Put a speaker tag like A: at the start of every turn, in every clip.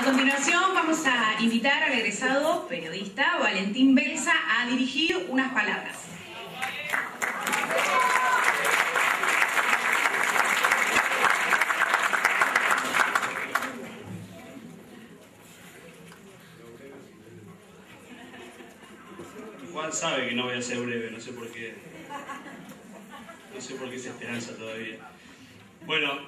A: continuación vamos a invitar al egresado periodista Valentín Belsa a dirigir unas palabras.
B: Juan sabe que no voy a ser breve, no sé por qué. No sé por qué esa esperanza todavía. Bueno,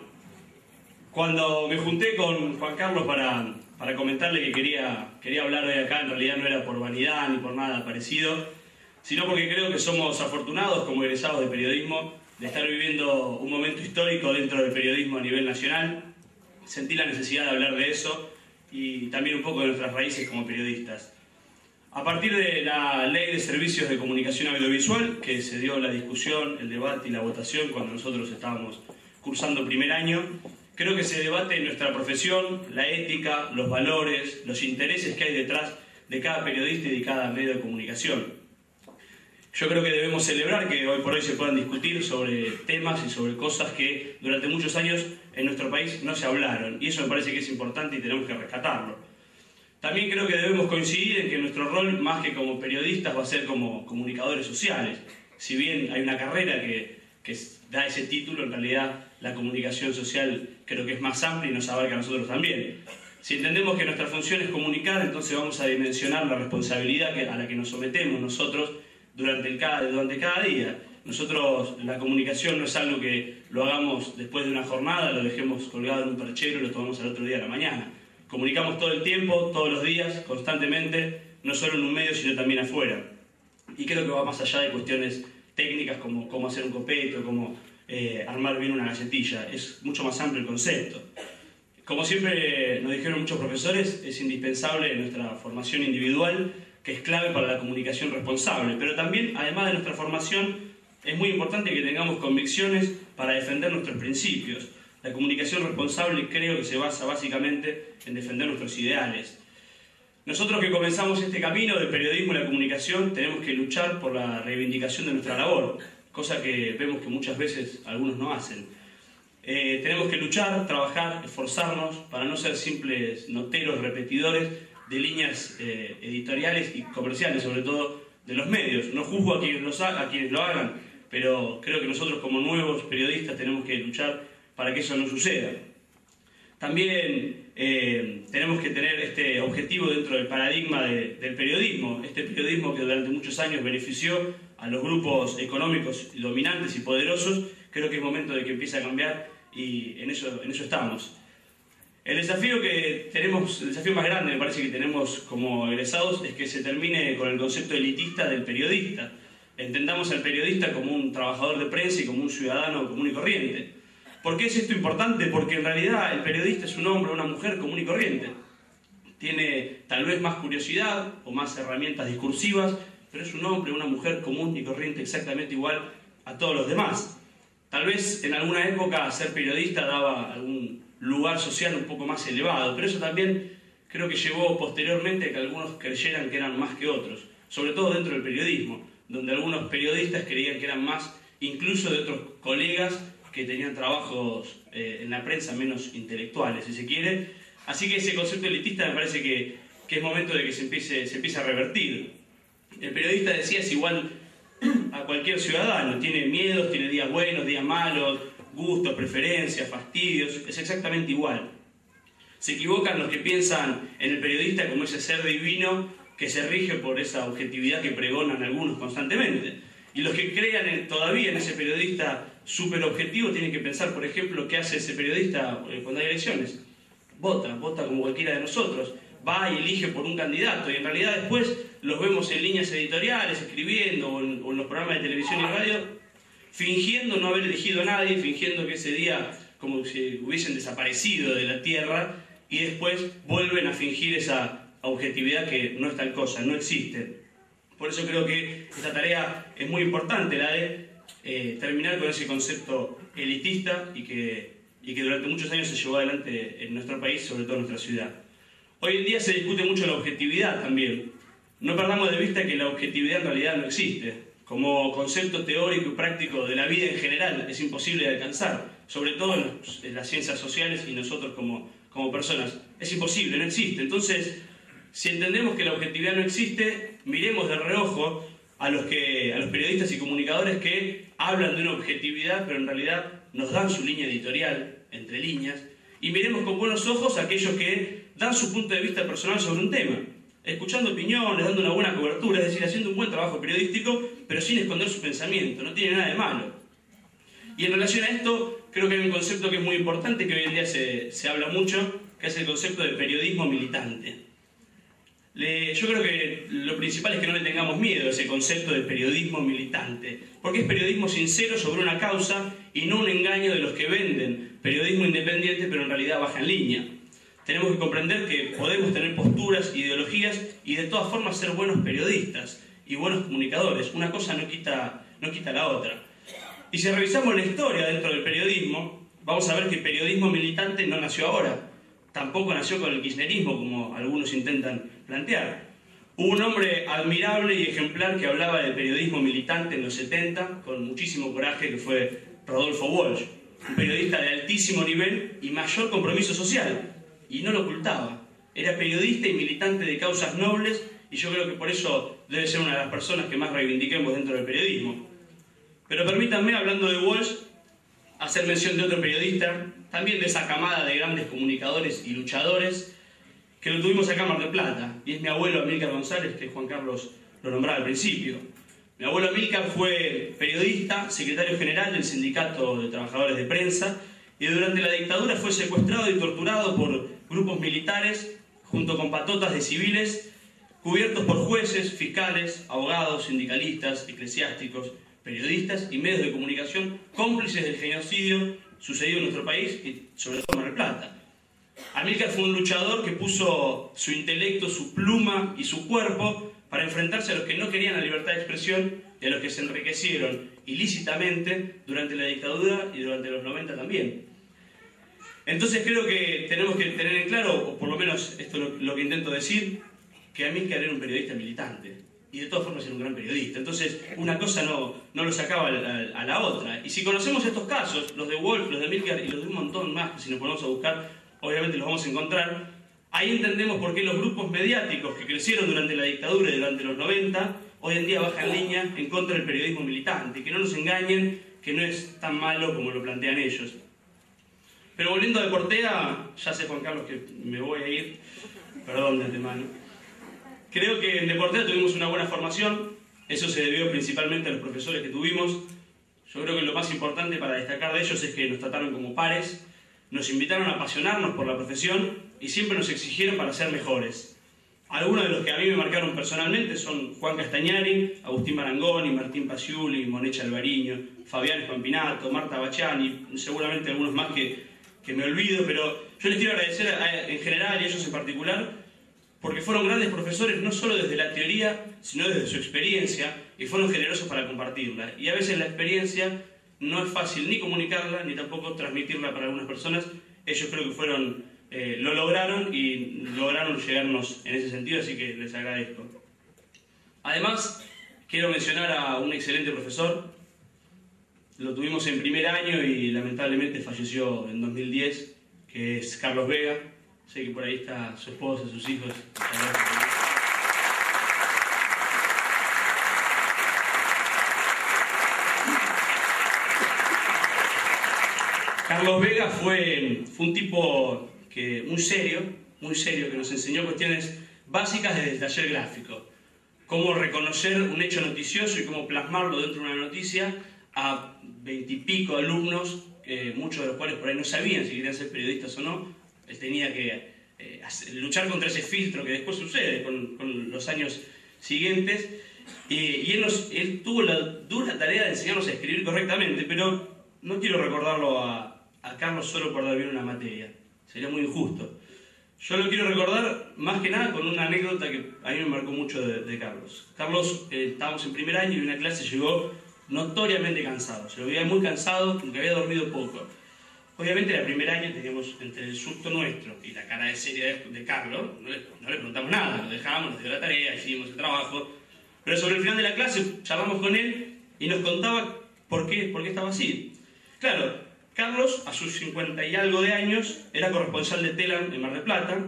B: cuando me junté con Juan Carlos para comentarle que quería hablar hoy acá, en realidad no era por vanidad ni por nada parecido, sino porque creo que somos afortunados como egresados de periodismo de estar viviendo un momento histórico dentro del periodismo a nivel nacional. Sentí la necesidad de hablar de eso y también un poco de nuestras raíces como periodistas. A partir de la Ley de Servicios de Comunicación Audiovisual, que se dio la discusión, el debate y la votación cuando nosotros estábamos cursando primer año, creo que se debate en nuestra profesión la ética, los valores, los intereses que hay detrás de cada periodista y de cada medio de comunicación. Yo creo que debemos celebrar que hoy por hoy se puedan discutir sobre temas y sobre cosas que durante muchos años en nuestro país no se hablaron, y eso me parece que es importante y tenemos que rescatarlo. También creo que debemos coincidir en que nuestro rol, más que como periodistas, va a ser como comunicadores sociales. Si bien hay una carrera que da ese título, en realidad la comunicación social creo que es más amplia y nos abarca a nosotros también. Si entendemos que nuestra función es comunicar, entonces vamos a dimensionar la responsabilidad a la que nos sometemos nosotros durante cada día. Nosotros, la comunicación no es algo que lo hagamos después de una jornada, lo dejemos colgado en un perchero y lo tomamos al otro día a la mañana. Comunicamos todo el tiempo, todos los días, constantemente, no solo en un medio, sino también afuera. Y creo que va más allá de cuestiones técnicas como cómo hacer un copeto, cómo armar bien una galletilla. Es mucho más amplio el concepto. Como siempre nos dijeron muchos profesores, es indispensable nuestra formación individual, que es clave para la comunicación responsable. Pero también, además de nuestra formación, es muy importante que tengamos convicciones para defender nuestros principios. La comunicación responsable creo que se basa básicamente en defender nuestros ideales. Nosotros que comenzamos este camino del periodismo y la comunicación tenemos que luchar por la reivindicación de nuestra labor, cosa que vemos que muchas veces algunos no hacen. Tenemos que luchar, trabajar, esforzarnos para no ser simples noteros repetidores de líneas editoriales y comerciales, sobre todo de los medios. No juzgo a quienes lo hagan, pero creo que nosotros como nuevos periodistas tenemos que luchar para que eso no suceda. También tenemos que tener este objetivo dentro del paradigma del periodismo, este periodismo que durante muchos años benefició a los grupos económicos dominantes y poderosos. Creo que es momento de que empiece a cambiar y en eso estamos. El desafío más grande me parece que tenemos como egresados es que se termine con el concepto elitista del periodista. Entendamos al periodista como un trabajador de prensa y como un ciudadano común y corriente. ¿Por qué es esto importante? Porque en realidad el periodista es un hombre o una mujer común y corriente. Tiene tal vez más curiosidad o más herramientas discursivas, pero es un hombre o una mujer común y corriente exactamente igual a todos los demás. Tal vez en alguna época ser periodista daba algún lugar social un poco más elevado, pero eso también creo que llevó posteriormente a que algunos creyeran que eran más que otros, sobre todo dentro del periodismo, donde algunos periodistas creían que eran más incluso de otros colegas que tenían trabajos en la prensa menos intelectuales, si se quiere. Así que ese concepto elitista me parece que es momento de que se empiece a revertir. El periodista, decía, es igual a cualquier ciudadano, tiene miedos, tiene días buenos, días malos, gustos, preferencias, fastidios, es exactamente igual. Se equivocan los que piensan en el periodista como ese ser divino que se rige por esa objetividad que pregonan algunos constantemente. Y los que crean todavía en ese periodista súper objetivo tienen que pensar, por ejemplo, qué hace ese periodista cuando hay elecciones. Vota como cualquiera de nosotros, va y elige por un candidato, y en realidad después los vemos en líneas editoriales, escribiendo, o en los programas de televisión y radio, fingiendo no haber elegido a nadie, fingiendo que ese día como si hubiesen desaparecido de la tierra, y después vuelven a fingir esa objetividad que no es tal cosa, no existe. Por eso creo que esta tarea es muy importante, la de terminar con ese concepto elitista y que durante muchos años se llevó adelante en nuestro país, sobre todo en nuestra ciudad. Hoy en día se discute mucho la objetividad también. No perdamos de vista que la objetividad en realidad no existe. Como concepto teórico y práctico de la vida en general es imposible de alcanzar, sobre todo en las ciencias sociales y nosotros como personas. es imposible, no existe. Entonces, si entendemos que la objetividad no existe, miremos de reojo a los periodistas y comunicadores que hablan de una objetividad, pero en realidad nos dan su línea editorial, entre líneas, y miremos con buenos ojos a aquellos que dan su punto de vista personal sobre un tema, escuchando opiniones, dando una buena cobertura, es decir, haciendo un buen trabajo periodístico, pero sin esconder su pensamiento, no tiene nada de malo. Y en relación a esto, creo que hay un concepto que es muy importante, que hoy en día se habla mucho, que es el concepto de periodismo militante. Yo creo que lo principal es que no le tengamos miedo a ese concepto de periodismo militante, porque es periodismo sincero sobre una causa y no un engaño de los que venden periodismo independiente, pero en realidad baja en línea. Tenemos que comprender que podemos tener posturas, ideologías y de todas formas ser buenos periodistas y buenos comunicadores. Una cosa no quita la otra. Y si revisamos la historia dentro del periodismo, vamos a ver que el periodismo militante no nació ahora. Tampoco nació con el kirchnerismo, como algunos intentan plantear. Hubo un hombre admirable y ejemplar que hablaba del periodismo militante en los 70, con muchísimo coraje, que fue Rodolfo Walsh, un periodista de altísimo nivel y mayor compromiso social, y no lo ocultaba. Era periodista y militante de causas nobles, y yo creo que por eso debe ser una de las personas que más reivindiquemos dentro del periodismo. Pero permítanme, hablando de Walsh, hacer mención de otro periodista, también de esa camada de grandes comunicadores y luchadores, que lo tuvimos acá en Mar del Plata, y es mi abuelo Amílcar González, que Juan Carlos lo nombraba al principio. Mi abuelo Amílcar fue periodista, secretario general del Sindicato de Trabajadores de Prensa, y durante la dictadura fue secuestrado y torturado por grupos militares, junto con patotas de civiles, cubiertos por jueces, fiscales, abogados, sindicalistas, eclesiásticos, periodistas y medios de comunicación cómplices del genocidio sucedido en nuestro país y sobre todo en Mar del Plata. Amílcar fue un luchador que puso su intelecto, su pluma y su cuerpo para enfrentarse a los que no querían la libertad de expresión y a los que se enriquecieron ilícitamente durante la dictadura y durante los 90 también. Entonces creo que tenemos que tener en claro, o por lo menos esto es lo que intento decir, que Amílcar era un periodista militante y de todas formas era un gran periodista. Entonces una cosa no lo sacaba a la otra. Y si conocemos estos casos, los de Wolf, los de Amílcar y los de un montón más, que si nos ponemos a buscar, obviamente los vamos a encontrar, ahí entendemos por qué los grupos mediáticos que crecieron durante la dictadura y durante los 90, hoy en día bajan línea en contra del periodismo militante. Que no nos engañen, que no es tan malo como lo plantean ellos. Pero volviendo a Deportea, ya sé, Juan Carlos, que me voy a ir, perdón de antemano. Creo que en Deportea tuvimos una buena formación, eso se debió principalmente a los profesores que tuvimos. Yo creo que lo más importante para destacar de ellos es que nos trataron como pares, nos invitaron a apasionarnos por la profesión y siempre nos exigieron para ser mejores. Algunos de los que a mí me marcaron personalmente son Juan Castañari, Agustín Marangoni, Martín Paciuli, Monecha Alvariño, Fabián Espampinato, Marta Bacciani, seguramente algunos más que me olvido, pero yo les quiero agradecer en general y a ellos en particular, porque fueron grandes profesores no solo desde la teoría, sino desde su experiencia, y fueron generosos para compartirla. Y a veces la experiencia no es fácil ni comunicarla, ni tampoco transmitirla para algunas personas. Ellos creo que lo lograron y lograron llegarnos en ese sentido, así que les agradezco. Además, quiero mencionar a un excelente profesor. Lo tuvimos en primer año y lamentablemente falleció en 2010, que es Carlos Vega. Sé que por ahí está su esposa, sus hijos. Carlos Vega fue un tipo muy serio, que nos enseñó cuestiones básicas desde el taller gráfico. Cómo reconocer un hecho noticioso y cómo plasmarlo dentro de una noticia a 20 y pico alumnos, muchos de los cuales por ahí no sabían si querían ser periodistas o no. Él tenía que luchar contra ese filtro que después sucede con los años siguientes. Y él tuvo la dura tarea de enseñarnos a escribir correctamente, pero no quiero recordarlo a Carlos solo por dar bien una materia. Sería muy injusto. Yo lo quiero recordar más que nada con una anécdota que a mí me marcó mucho de Carlos. Carlos, estábamos en primer año y una clase llegó notoriamente cansado. Se lo veía muy cansado, porque había dormido poco. Obviamente, el primer año teníamos entre el susto nuestro y la cara de serie de Carlos, no le preguntamos nada, lo dejamos, nos dio la tarea, hicimos el trabajo. Pero sobre el final de la clase charlamos con él y nos contaba por qué estaba así. Claro, Carlos, a sus 50 y algo de años, era corresponsal de Telam en Mar del Plata,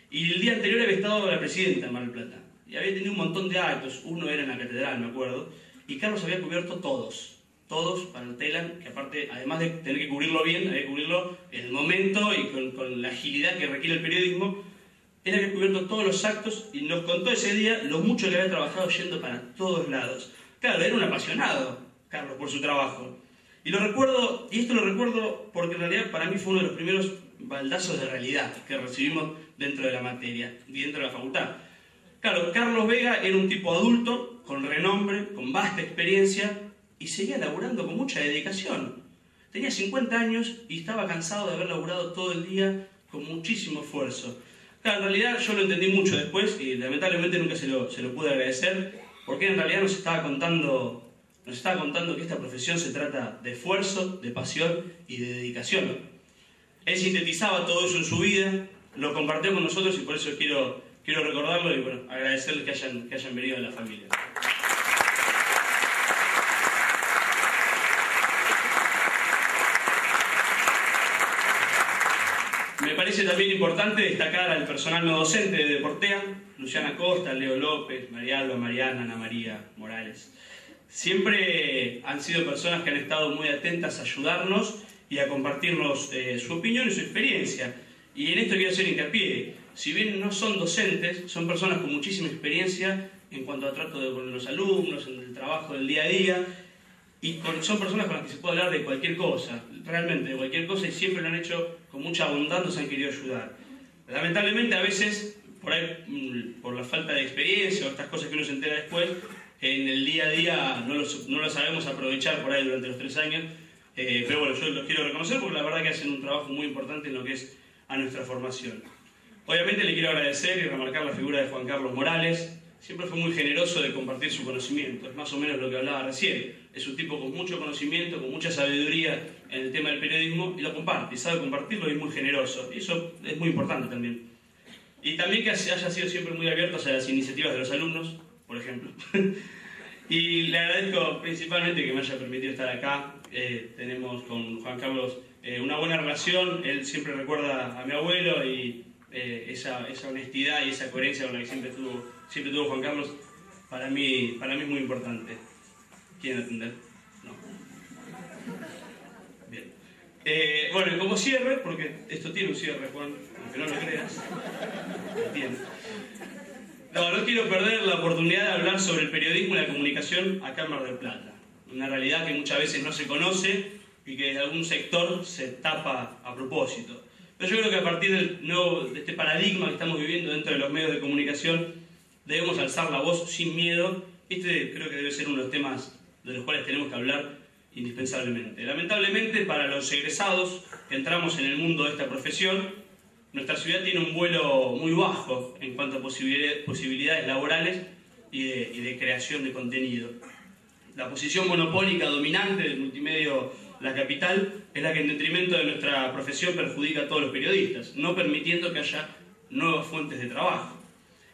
B: y el día anterior había estado la presidenta en Mar del Plata. Y había tenido un montón de actos, uno era en la catedral, me acuerdo, y Carlos había cubierto todos para el Telam, que aparte, además de tener que cubrirlo bien, había que cubrirlo en el momento y con la agilidad que requiere el periodismo. Él había cubierto todos los actos y nos contó ese día lo mucho que había trabajado yendo para todos lados. Claro, era un apasionado, Carlos, por su trabajo. Y lo recuerdo, y esto lo recuerdo porque en realidad para mí fue uno de los primeros baldazos de realidad que recibimos dentro de la materia y dentro de la facultad. Claro, Carlos Vega era un tipo adulto, con renombre, con vasta experiencia, y seguía laburando con mucha dedicación. Tenía 50 años y estaba cansado de haber laburado todo el día con muchísimo esfuerzo. Claro, en realidad yo lo entendí mucho después y lamentablemente nunca se lo pude agradecer, porque en realidad nos estaba contando que esta profesión se trata de esfuerzo, de pasión y de dedicación. Él sintetizaba todo eso en su vida, lo compartió con nosotros y por eso quiero recordarlo y bueno, agradecerles que hayan venido a la familia. Me parece también importante destacar al personal no docente de Deportea, Luciana Costa, Leo López, María Alba, Mariana, Ana María Morales. Siempre han sido personas que han estado muy atentas a ayudarnos y a compartirnos su opinión y su experiencia. Y en esto quiero hacer hincapié. Si bien no son docentes, son personas con muchísima experiencia en cuanto a trato con los alumnos, en el trabajo del día a día, y son personas con las que se puede hablar de cualquier cosa, realmente de cualquier cosa, y siempre lo han hecho con mucha bondad, nos han querido ayudar. Lamentablemente a veces, por ahí, por la falta de experiencia o estas cosas que uno se entera después, en el día a día no lo sabemos aprovechar por ahí durante los 3 años, pero bueno, yo los quiero reconocer porque la verdad que hacen un trabajo muy importante en lo que es a nuestra formación. Obviamente le quiero agradecer y remarcar la figura de Juan Carlos Morales. Siempre fue muy generoso de compartir su conocimiento, es más o menos lo que hablaba recién. Es un tipo con mucho conocimiento, con mucha sabiduría en el tema del periodismo y lo comparte, y sabe compartirlo y es muy generoso. Y eso es muy importante también. Y también que haya sido siempre muy abierto a las iniciativas de los alumnos, por ejemplo. Y le agradezco principalmente que me haya permitido estar acá. Tenemos con Juan Carlos una buena relación, él siempre recuerda a mi abuelo y esa honestidad y esa coherencia con la que siempre tuvo Juan Carlos, para mí es muy importante. ¿Quieren atender? No. Bien. Bueno, y como cierre, porque esto tiene un cierre, Juan, aunque no lo creas, tiene. No quiero perder la oportunidad de hablar sobre el periodismo y la comunicación acá en Mar del Plata. Una realidad que muchas veces no se conoce y que de algún sector se tapa a propósito. Pero yo creo que a partir de este paradigma que estamos viviendo dentro de los medios de comunicación, debemos alzar la voz sin miedo. Este creo que debe ser uno de los temas de los cuales tenemos que hablar indispensablemente. Lamentablemente, para los egresados que entramos en el mundo de esta profesión, nuestra ciudad tiene un vuelo muy bajo en cuanto a posibilidades laborales y de creación de contenido. La posición monopólica dominante del multimedio La Capital es la que en detrimento de nuestra profesión perjudica a todos los periodistas, no permitiendo que haya nuevas fuentes de trabajo.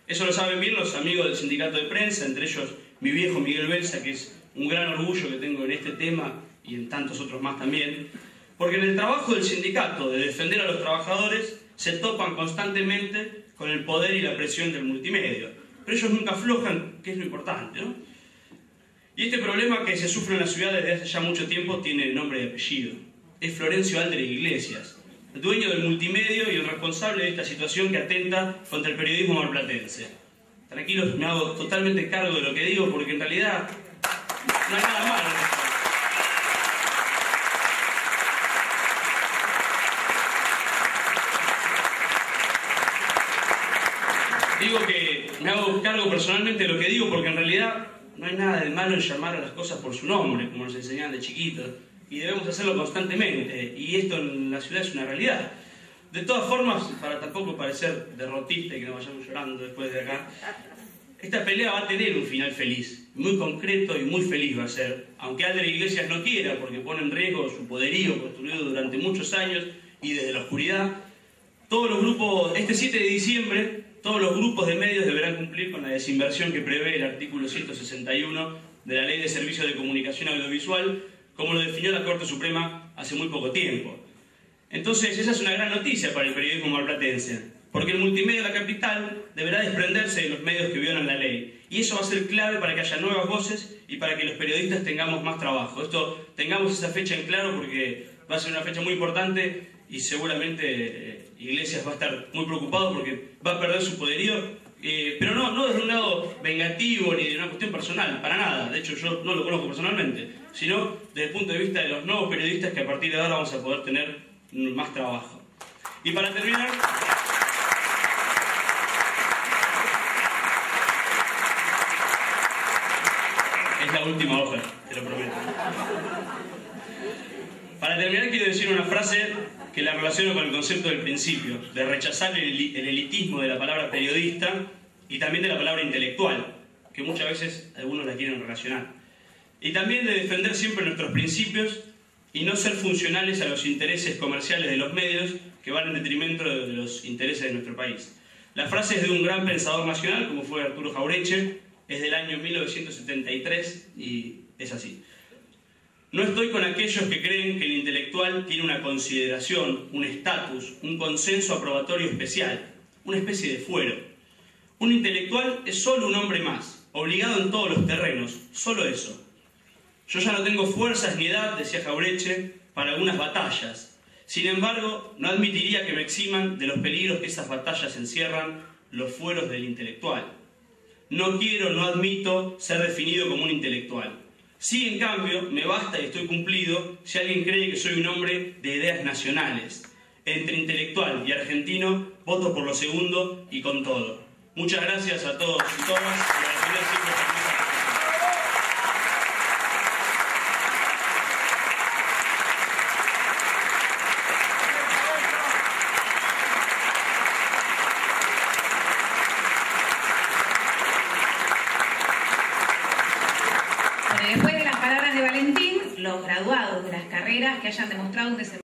B: Eso lo saben bien los amigos del sindicato de prensa, entre ellos mi viejo Miguel Belsa, que es un gran orgullo que tengo en este tema y en tantos otros más también, porque en el trabajo del sindicato de defender a los trabajadores se topan constantemente con el poder y la presión del multimedio. Pero ellos nunca aflojan, que es lo importante, ¿no? Y este problema que se sufre en la ciudad desde hace ya mucho tiempo tiene nombre y apellido. Es Florencio Aldre Iglesias, el dueño del multimedio y el responsable de esta situación que atenta contra el periodismo marplatense. Tranquilos, me hago totalmente cargo de lo que digo porque en realidad no hay nada malo. Digo que me hago cargo personalmente de lo que digo porque en realidad no hay nada de malo en llamar a las cosas por su nombre, como nos enseñaban de chiquitos, y debemos hacerlo constantemente, y esto en la ciudad es una realidad. De todas formas, para tampoco parecer derrotista y que nos vayamos llorando después de acá, esta pelea va a tener un final feliz, muy concreto y muy feliz va a ser, aunque Aldre Iglesias no quiera, porque pone en riesgo su poderío construido durante muchos años y desde la oscuridad. Todos los grupos, este 7 de diciembre, todos los grupos de medios deberán cumplir con la desinversión que prevé el artículo 161 de la Ley de Servicios de Comunicación Audiovisual, como lo definió la Corte Suprema hace muy poco tiempo. Entonces, esa es una gran noticia para el periodismo marplatense, porque el multimedia de la capital deberá desprenderse de los medios que violan la ley. Y eso va a ser clave para que haya nuevas voces y para que los periodistas tengamos más trabajo. Tengamos esa fecha en claro porque va a ser una fecha muy importante y seguramente Iglesias va a estar muy preocupado porque va a perder su poderío, pero no desde un lado vengativo ni de una cuestión personal, para nada. De hecho, yo no lo conozco personalmente, sino desde el punto de vista de los nuevos periodistas que a partir de ahora vamos a poder tener más trabajo. Y para terminar... Es la última hoja, te lo prometo. Para terminar quiero decir una frase que la relaciono con el concepto del principio, de rechazar el elitismo de la palabra periodista y también de la palabra intelectual, que muchas veces algunos la quieren relacionar. Y también de defender siempre nuestros principios y no ser funcionales a los intereses comerciales de los medios que van en detrimento de los intereses de nuestro país. La frase es de un gran pensador nacional como fue Arturo Jauretche, es del año 1973 y es así. No estoy con aquellos que creen que el intelectual tiene una consideración, un estatus, un consenso aprobatorio especial, una especie de fuero. Un intelectual es solo un hombre más, obligado en todos los terrenos, solo eso. Yo ya no tengo fuerzas ni edad, decía Jauretche, para algunas batallas. Sin embargo, no admitiría que me eximan de los peligros que esas batallas encierran los fueros del intelectual. No quiero, no admito ser definido como un intelectual. Sí, en cambio, me basta y estoy cumplido si alguien cree que soy un hombre de ideas nacionales. Entre intelectual y argentino, voto por lo segundo y con todo. Muchas gracias a todos y todas.
A: Después de las palabras de Valentín, los graduados de las carreras que hayan demostrado un desempeño